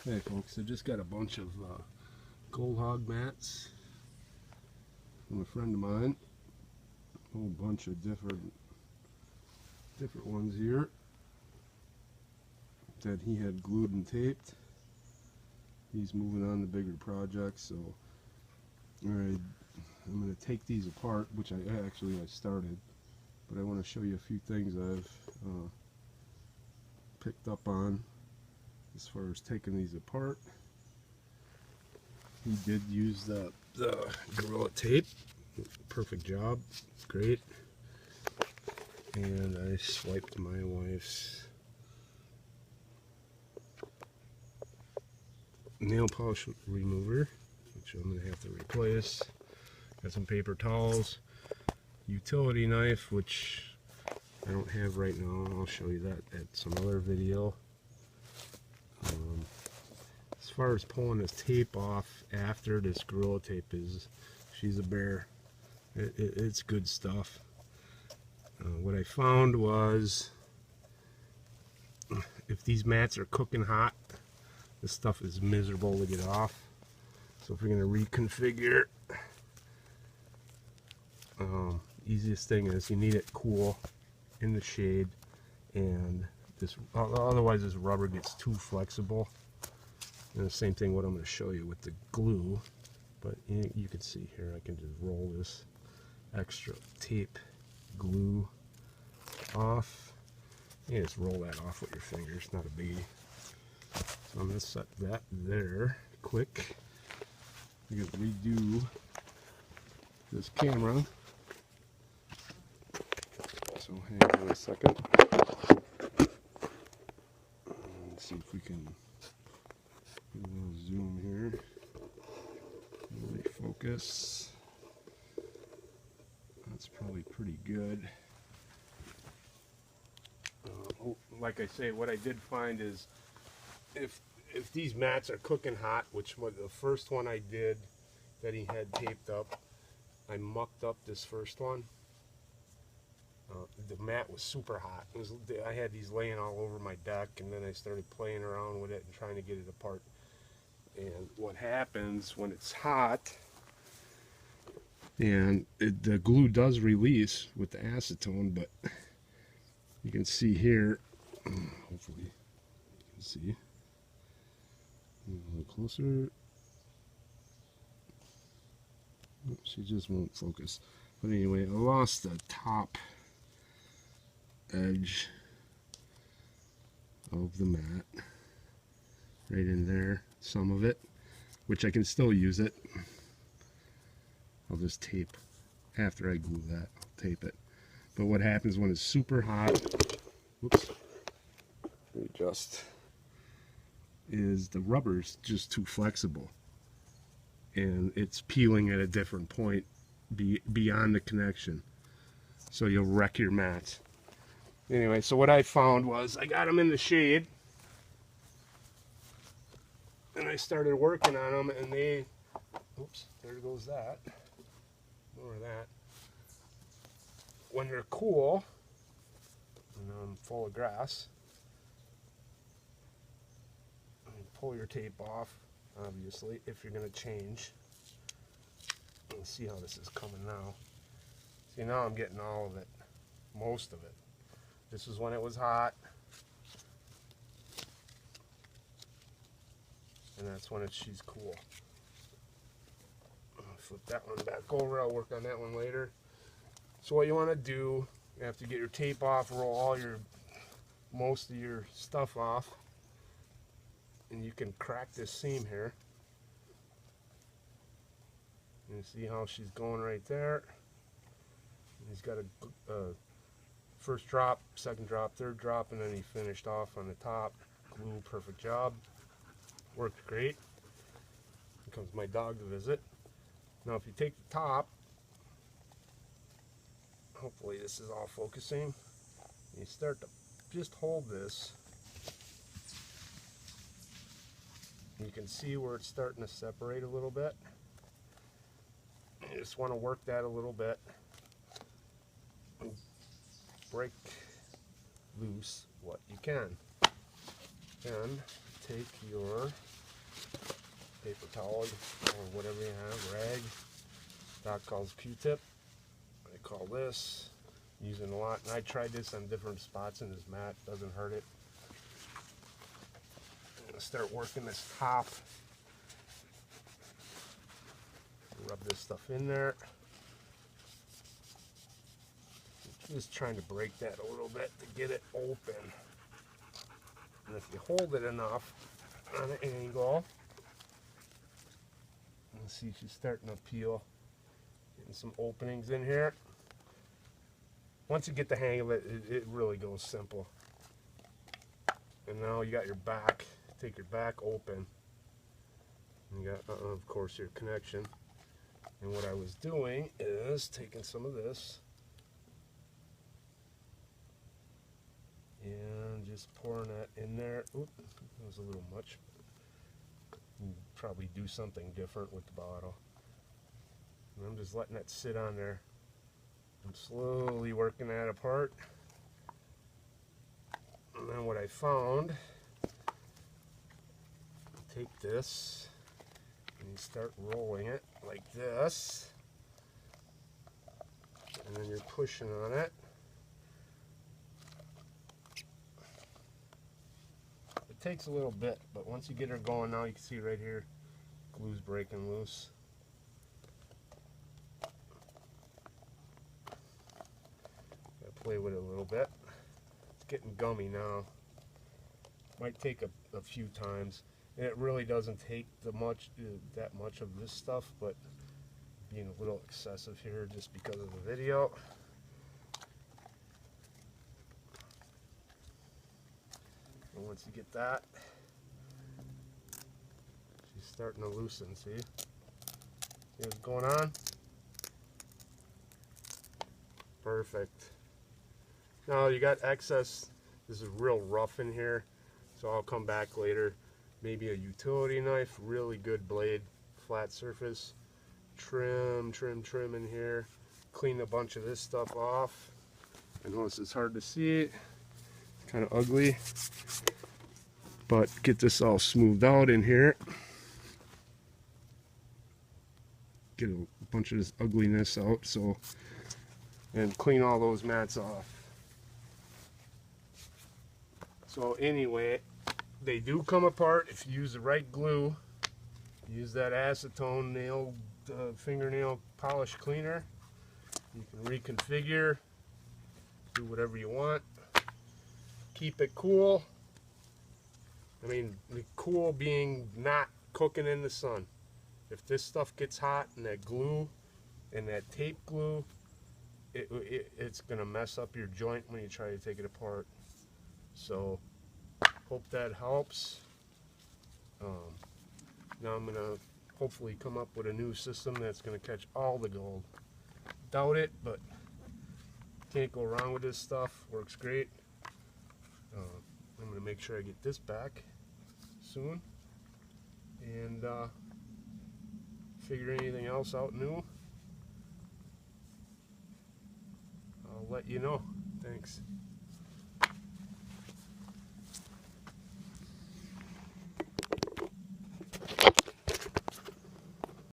Hey folks, I just got a bunch of gold hog mats from a friend of mine. A whole bunch of different ones here that he had glued and taped. He's moving on to bigger projects, so alright, I'm going to take these apart, which I started, but I want to show you a few things I've picked up on as far as taking these apart. He did use the Gorilla tape. Perfect job. Great. And I swiped my wife's nail polish remover, which I'm going to have to replace. Got some paper towels. Utility knife, which I don't have right now. I'll show you that at some other video. As far as pulling this tape off after, this Gorilla tape she's a bear. It's good stuff. What I found was, if these mats are cooking hot, this stuff is miserable to get off. So if you're going to reconfigure, easiest thing is you need it cool in the shade, and otherwise this rubber gets too flexible. And the same thing what I'm going to show you with the glue, but you can see here I can just roll this extra tape glue off. You just roll that off with your fingers, not a biggie. So I'm going to set that there quick. I'm going to redo this camera. So hang on a second. Let's see if we can get a little zoom here. Really focus. That's probably pretty good. Like I say, what I did find is if these mats are cooking hot, which was the first one I did that he had taped up, I mucked up this first one. The mat was super hot. I had these laying all over my deck, and then I started playing around with it and trying to get it apart. And what happens when it's hot, and the glue does release with the acetone, but you can see here, hopefully you can see, a little closer. She just won't focus. But anyway, I lost the top edge of the mat right in there, some of it, which I can still use it. I'll just tape after I glue that. I'll tape it. But what happens when it's super hot, whoops, readjust, is the rubber's just too flexible, and it's peeling at a different point beyond the connection, so you'll wreck your mats. Anyway, so what I found was I got them in the shade, and I started working on them, and they, oops, there goes that, more of that. When they're cool, and I'm full of grass, pull your tape off, obviously, if you're going to change. Let's see how this is coming now. See, now I'm getting all of it, most of it. This is when it was hot, and that's when she's cool. I'll flip that one back over. I'll work on that one later. So what you want to do, you have to get your tape off, roll most of your stuff off, and you can crack this seam here. You see how she's going right there. He's got a first drop, second drop, third drop, and then he finished off on the top. Glue, perfect job. Worked great. Here comes my dog to visit. Now if you take the top, hopefully this is all focusing, you start to just hold this. You can see where it's starting to separate a little bit. You just want to work that a little bit. Break loose what you can. Then take your paper towel or whatever you have, rag. Doc calls Q-tip. I call this. Using a lot, and I tried this on different spots in this mat. Doesn't hurt it. I'm gonna start working this top. Rub this stuff in there. Just trying to break that a little bit to get it open. And if you hold it enough on an angle, you can see she's starting to peel. Getting some openings in here. Once you get the hang of it, it really goes simple. And now you got your back. Take your back open. And you got, of course, your connection. And what I was doing is taking some of this and just pouring that in there. Oop, that was a little much. You probably do something different with the bottle. And I'm just letting that sit on there. I'm slowly working that apart. And then what I found, take this and you start rolling it like this. And then you're pushing on it. It takes a little bit, but once you get her going now, you can see right here, glue's breaking loose. Play with it a little bit. It's getting gummy now. Might take a few times. And it really doesn't take that much of this stuff, but being a little excessive here just because of the video. And once you get that, she's starting to loosen. See what's going on? Perfect. Now you got excess. This is real rough in here, so I'll come back later. Maybe a utility knife, really good blade, flat surface. Trim in here. Clean a bunch of this stuff off. I know this is hard to see. It's kind of ugly, but get this all smoothed out in here. Get a bunch of this ugliness out, so, and clean all those mats off. So anyway, they do come apart if you use the right glue. Use that acetone nail fingernail polish cleaner. You can reconfigure, do whatever you want. Keep it cool. I mean, the cool being not cooking in the sun. If this stuff gets hot and that glue and that tape glue, it's gonna mess up your joint when you try to take it apart. So, hope that helps. Now I'm going to hopefully come up with a new system that's going to catch all the gold. Doubt it, but can't go wrong with this stuff. Works great. I'm going to make sure I get this back soon. And figure anything else out new, I'll let you know. Thanks.